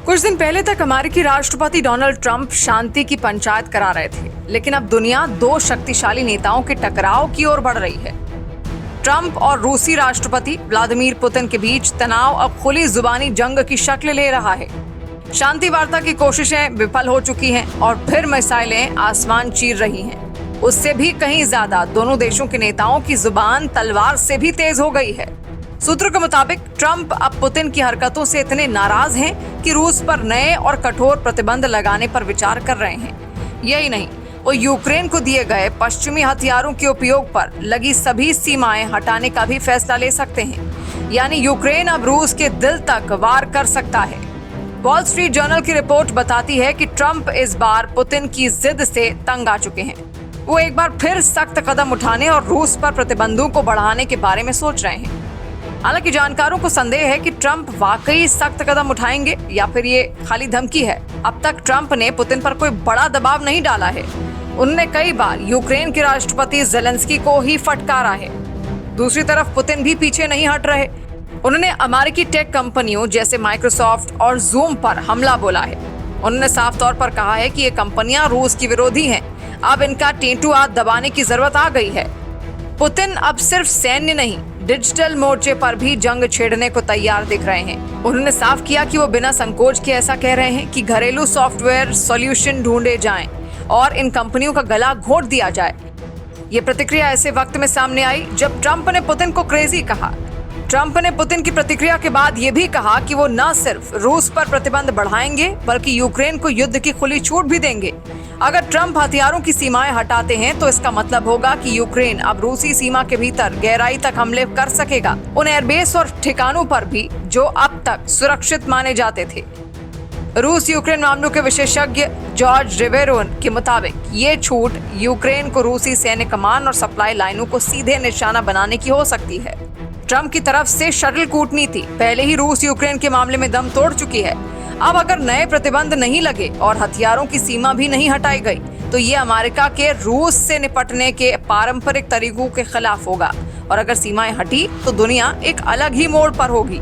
कुछ दिन पहले तक अमेरिकी राष्ट्रपति डोनाल्ड ट्रंप शांति की पंचायत करा रहे थे, लेकिन अब दुनिया दो शक्तिशाली नेताओं के टकराव की ओर बढ़ रही है। ट्रंप और रूसी राष्ट्रपति व्लादिमीर पुतिन के बीच तनाव अब खुली जुबानी जंग की शक्ल ले रहा है। शांति वार्ता की कोशिशें विफल हो चुकी हैं और फिर मिसाइलें आसमान चीर रही हैं। उससे भी कहीं ज्यादा दोनों देशों के नेताओं की जुबान तलवार से भी तेज हो गई है। सूत्रों के मुताबिक ट्रंप अब पुतिन की हरकतों से इतने नाराज हैं कि रूस पर नए और कठोर प्रतिबंध लगाने पर विचार कर रहे हैं। यही नहीं, वो यूक्रेन को दिए गए पश्चिमी हथियारों के उपयोग पर लगी सभी सीमाएं हटाने का भी फैसला ले सकते हैं। यानी यूक्रेन अब रूस के दिल तक वार कर सकता है। वॉल स्ट्रीट जर्नल की रिपोर्ट बताती है कि ट्रंप इस बार पुतिन की जिद से तंग आ चुके हैं। वो एक बार फिर सख्त कदम उठाने और रूस पर प्रतिबंधों को बढ़ाने के बारे में सोच रहे हैं। हालांकि जानकारों को संदेह है कि ट्रंप वाकई सख्त कदम उठाएंगे या फिर ये खाली धमकी है। अब तक ट्रंप ने पुतिन पर कोई बड़ा दबाव नहीं डाला है। उन्होंने कई बार यूक्रेन के राष्ट्रपति ज़ेलेंस्की को ही फटकारा है। दूसरी तरफ पुतिन भी पीछे नहीं हट रहे। उन्होंने अमेरिकी टेक कंपनियों जैसे माइक्रोसॉफ्ट और जूम पर हमला बोला है। उन्होंने साफ तौर पर कहा है कि ये कंपनियां रूस की विरोधी हैं। अब इनका टेंटू हाथ दबाने की जरूरत आ गई है। पुतिन अब सिर्फ सैन्य नहीं, डिजिटल मोर्चे पर भी जंग छेड़ने को तैयार दिख रहे हैं। उन्होंने साफ किया कि वो बिना संकोच के ऐसा कह रहे हैं कि घरेलू सॉफ्टवेयर सॉल्यूशन ढूंढे जाएं और इन कंपनियों का गला घोट दिया जाए। ये प्रतिक्रिया ऐसे वक्त में सामने आई जब ट्रंप ने पुतिन को क्रेजी कहा। ट्रंप ने पुतिन की प्रतिक्रिया के बाद ये भी कहा कि वो न सिर्फ रूस पर प्रतिबंध बढ़ाएंगे बल्कि यूक्रेन को युद्ध की खुली छूट भी देंगे। अगर ट्रंप हथियारों की सीमाएं हटाते हैं तो इसका मतलब होगा कि यूक्रेन अब रूसी सीमा के भीतर गहराई तक हमले कर सकेगा, उन एयरबेस और ठिकानों पर भी जो अब तक सुरक्षित माने जाते थे। रूस यूक्रेन मामलों के विशेषज्ञ जॉर्ज रिवेरो के मुताबिक ये छूट यूक्रेन को रूसी सैन्य कमान और सप्लाई लाइनों को सीधे निशाना बनाने की हो सकती है। ट्रंप की तरफ से शटल कूटनीति पहले ही रूस यूक्रेन के मामले में दम तोड़ चुकी है। अब अगर नए प्रतिबंध नहीं लगे और हथियारों की सीमा भी नहीं हटाई गई तो ये अमेरिका के रूस से निपटने के पारंपरिक तरीकों के खिलाफ होगा और अगर सीमाएं हटी तो दुनिया एक अलग ही मोड़ पर होगी।